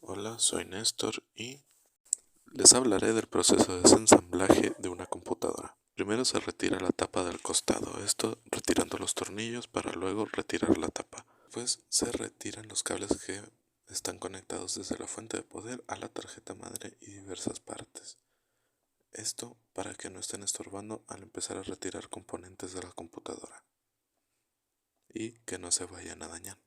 Hola, soy Néstor y les hablaré del proceso de desensamblaje de una computadora. Primero se retira la tapa del costado, esto retirando los tornillos para luego retirar la tapa. Después se retiran los cables que están conectados desde la fuente de poder a la tarjeta madre y diversas partes. Esto para que no estén estorbando al empezar a retirar componentes de la computadora y que no se vayan a dañar.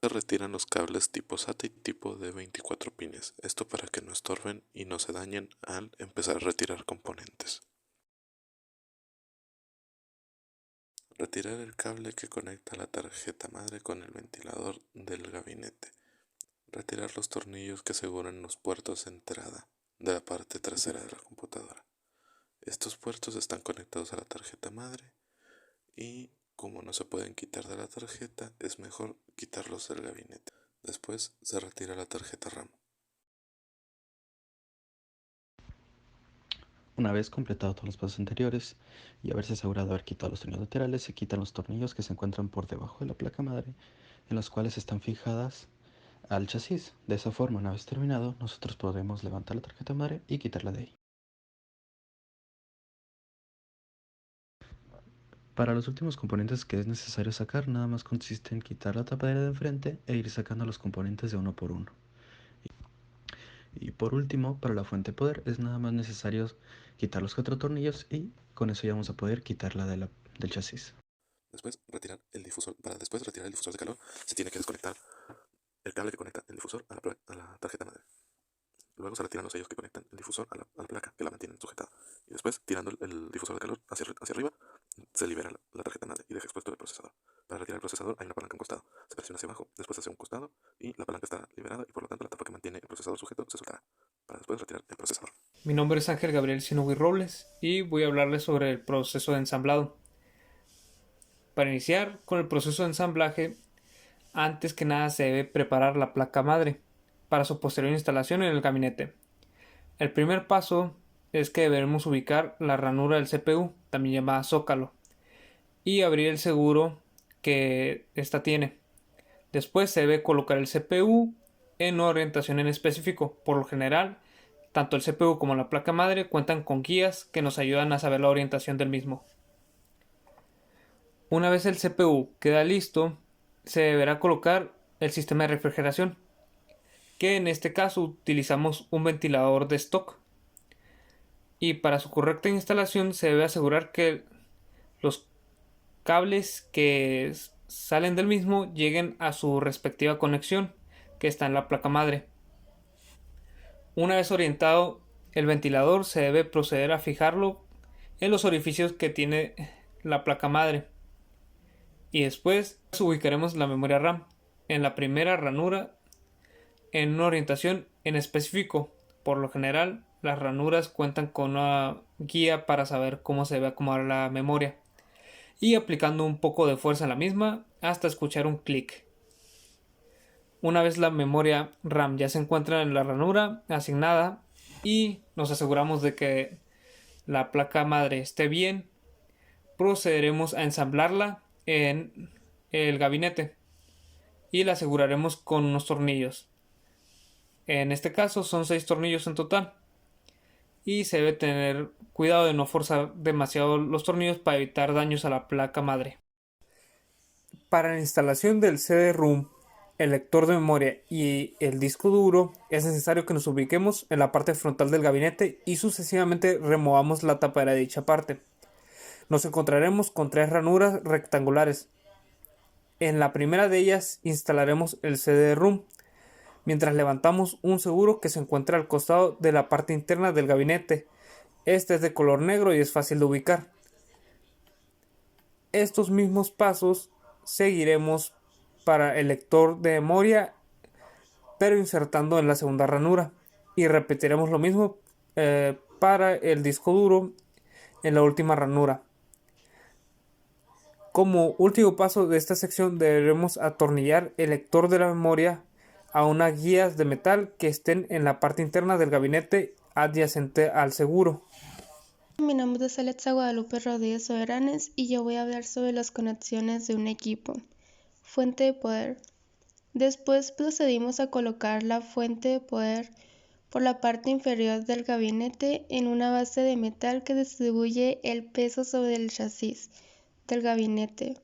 Se retiran los cables tipo SATA y tipo de 24 pines, esto para que no estorben y no se dañen al empezar a retirar componentes. Retirar el cable que conecta la tarjeta madre con el ventilador del gabinete. Retirar los tornillos que aseguran los puertos de entrada de la parte trasera de la computadora. Estos puertos están conectados a la tarjeta madre y como no se pueden quitar de la tarjeta, es mejor quitarlos del gabinete. Después se retira la tarjeta RAM. Una vez completado todos los pasos anteriores y haberse asegurado de haber quitado los tornillos laterales, se quitan los tornillos que se encuentran por debajo de la placa madre, en los cuales están fijadas al chasis. De esa forma, una vez terminado, nosotros podremos levantar la tarjeta madre y quitarla de ahí. Para los últimos componentes que es necesario sacar, nada más consiste en quitar la tapadera de enfrente e ir sacando los componentes de uno por uno. Y por último, para la fuente de poder es nada más necesario quitar los 4 tornillos y con eso ya vamos a poder quitarla del chasis. Después retirar el difusor. Para después retirar el difusor de calor, se tiene que desconectar el cable que conecta el difusor a la tarjeta madre. Luego se retiran los sellos que conectan el difusor a la placa que la mantienen sujetada. Y después, tirando el difusor de calor hacia arriba, se libera la tarjeta madre y deja expuesto el procesador. Para retirar el procesador hay una palanca a un costado. Se presiona hacia abajo, después hacia un costado y la palanca está liberada y por lo tanto la tapa que mantiene el procesador sujeto se soltará. Para después retirar el procesador. Mi nombre es Ángel Gabriel Sinogui Robles y voy a hablarles sobre el proceso de ensamblado. Para iniciar con el proceso de ensamblaje, antes que nada se debe preparar la placa madre para su posterior instalación en el gabinete. El primer paso es que debemos ubicar la ranura del CPU, también llamada zócalo, y abrir el seguro que ésta tiene. Después se debe colocar el CPU en una orientación en específico. Por lo general, tanto el CPU como la placa madre cuentan con guías que nos ayudan a saber la orientación del mismo. Una vez el CPU queda listo, se deberá colocar el sistema de refrigeración, que en este caso utilizamos un ventilador de stock. Y para su correcta instalación se debe asegurar que los cables que salen del mismo lleguen a su respectiva conexión que está en la placa madre. Una vez orientado el ventilador, se debe proceder a fijarlo en los orificios que tiene la placa madre. Y después ubicaremos la memoria RAM en la primera ranura en una orientación en específico. Por lo general, las ranuras cuentan con una guía para saber cómo se debe acomodar la memoria y aplicando un poco de fuerza en la misma hasta escuchar un clic. Una vez la memoria RAM ya se encuentra en la ranura asignada y nos aseguramos de que la placa madre esté bien, procederemos a ensamblarla en el gabinete y la aseguraremos con unos tornillos. En este caso son 6 tornillos en total y se debe tener cuidado de no forzar demasiado los tornillos para evitar daños a la placa madre. Para la instalación del CD-ROM, el lector de memoria y el disco duro, es necesario que nos ubiquemos en la parte frontal del gabinete y sucesivamente removamos la tapadera de dicha parte. Nos encontraremos con 3 ranuras rectangulares. En la primera de ellas instalaremos el CD-ROM, mientras levantamos un seguro que se encuentra al costado de la parte interna del gabinete. Este es de color negro y es fácil de ubicar. Estos mismos pasos seguiremos para el lector de memoria, pero insertando en la segunda ranura, y repetiremos lo mismo para el disco duro en la última ranura. Como último paso de esta sección deberemos atornillar el lector de la memoria a unas guías de metal que estén en la parte interna del gabinete adyacente al seguro. Mi nombre es Alexa Guadalupe Rodríguez Soberanes y yo voy a hablar sobre las conexiones de un equipo. Fuente de poder. Después procedimos a colocar la fuente de poder por la parte inferior del gabinete en una base de metal que distribuye el peso sobre el chasis del gabinete,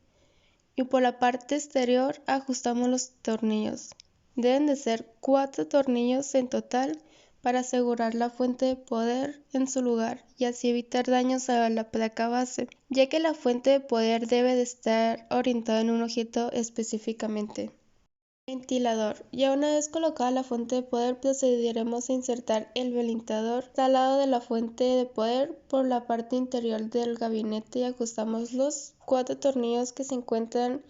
y por la parte exterior ajustamos los tornillos. Deben de ser 4 tornillos en total para asegurar la fuente de poder en su lugar y así evitar daños a la placa base, ya que la fuente de poder debe de estar orientada en un objeto específicamente. Ventilador. Ya una vez colocada la fuente de poder, procederemos a insertar el ventilador al lado de la fuente de poder por la parte interior del gabinete y ajustamos los 4 tornillos que se encuentran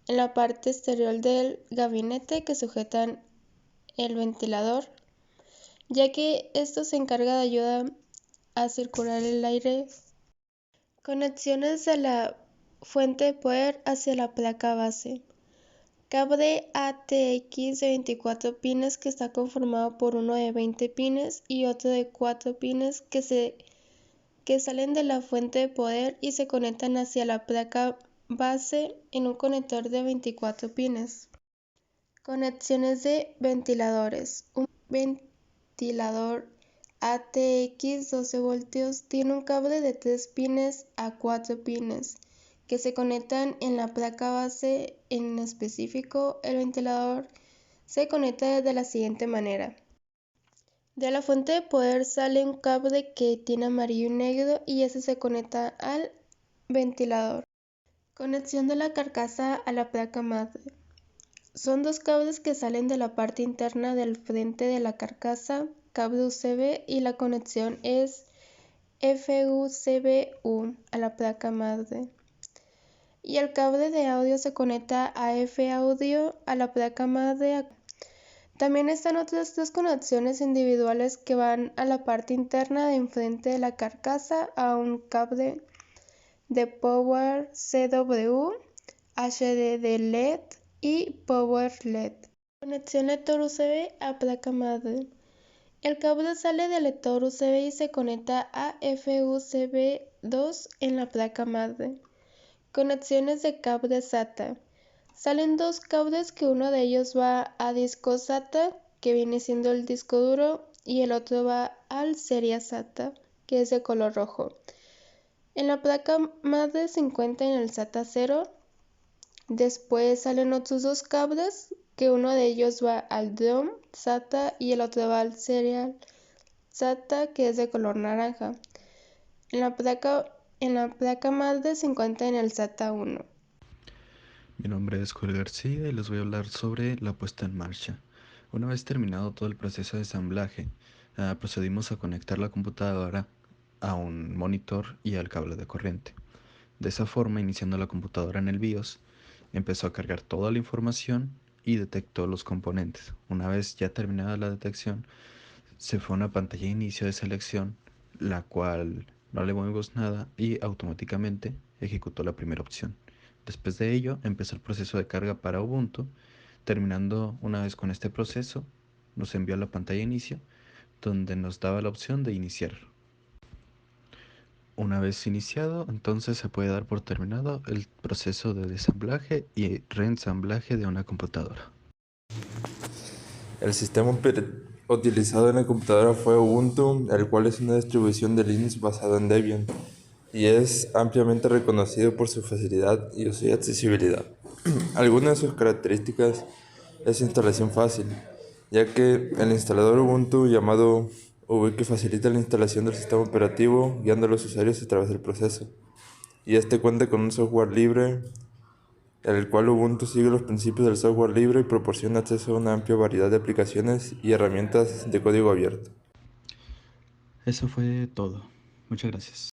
en la parte exterior del gabinete que sujetan el ventilador, ya que esto se encarga de ayudar a circular el aire. Conexiones de la fuente de poder hacia la placa base. Cable ATX de 24 pines que está conformado por uno de 20 pines y otro de 4 pines que salen de la fuente de poder y se conectan hacia la placa base en un conector de 24 pines. Conexiones de ventiladores. Un ventilador ATX 12 voltios tiene un cable de 3 pines a 4 pines que se conectan en la placa base. En específico, el ventilador se conecta de la siguiente manera. De la fuente de poder sale un cable que tiene amarillo y negro y ese se conecta al ventilador. Conexión de la carcasa a la placa madre. Son 2 cables que salen de la parte interna del frente de la carcasa, cable USB, y la conexión es FUCBU a la placa madre. Y el cable de audio se conecta a F-Audio a la placa madre. También están otras 2 conexiones individuales que van a la parte interna de enfrente de la carcasa a un cable de Power CW, HDD LED y Power LED. Conexión lector USB a placa madre. El cable sale del lector USB y se conecta a FUCB2 en la placa madre. Conexiones de cable SATA. Salen 2 cables que uno de ellos va a disco SATA, que viene siendo el disco duro, y el otro va al serie SATA, que es de color rojo. En la placa madre se encuentra en el SATA 0. Después salen otros 2 cables, que uno de ellos va al DROM SATA y el otro va al serial SATA, que es de color naranja. En la placa madre se encuentra en el SATA 1. Mi nombre es Joel García y les voy a hablar sobre la puesta en marcha. Una vez terminado todo el proceso de ensamblaje, procedimos a conectar la computadora a un monitor y al cable de corriente. De esa forma, iniciando la computadora en el BIOS, empezó a cargar toda la información y detectó los componentes. Una vez ya terminada la detección, se fue a una pantalla de inicio de selección, la cual no le movimos nada y automáticamente ejecutó la primera opción. Después de ello, empezó el proceso de carga para Ubuntu. Terminando una vez con este proceso, nos envió a la pantalla de inicio, donde nos daba la opción de iniciar. Una vez iniciado, entonces se puede dar por terminado el proceso de desamblaje y reensamblaje de una computadora. El sistema utilizado en la computadora fue Ubuntu, el cual es una distribución de Linux basada en Debian y es ampliamente reconocido por su facilidad y uso y accesibilidad. Algunas de sus características es su instalación fácil, ya que el instalador Ubuntu llamado Ubique facilita la instalación del sistema operativo guiando a los usuarios a través del proceso, y este cuenta con un software libre, el cual Ubuntu sigue los principios del software libre y proporciona acceso a una amplia variedad de aplicaciones y herramientas de código abierto. Eso fue todo. Muchas gracias.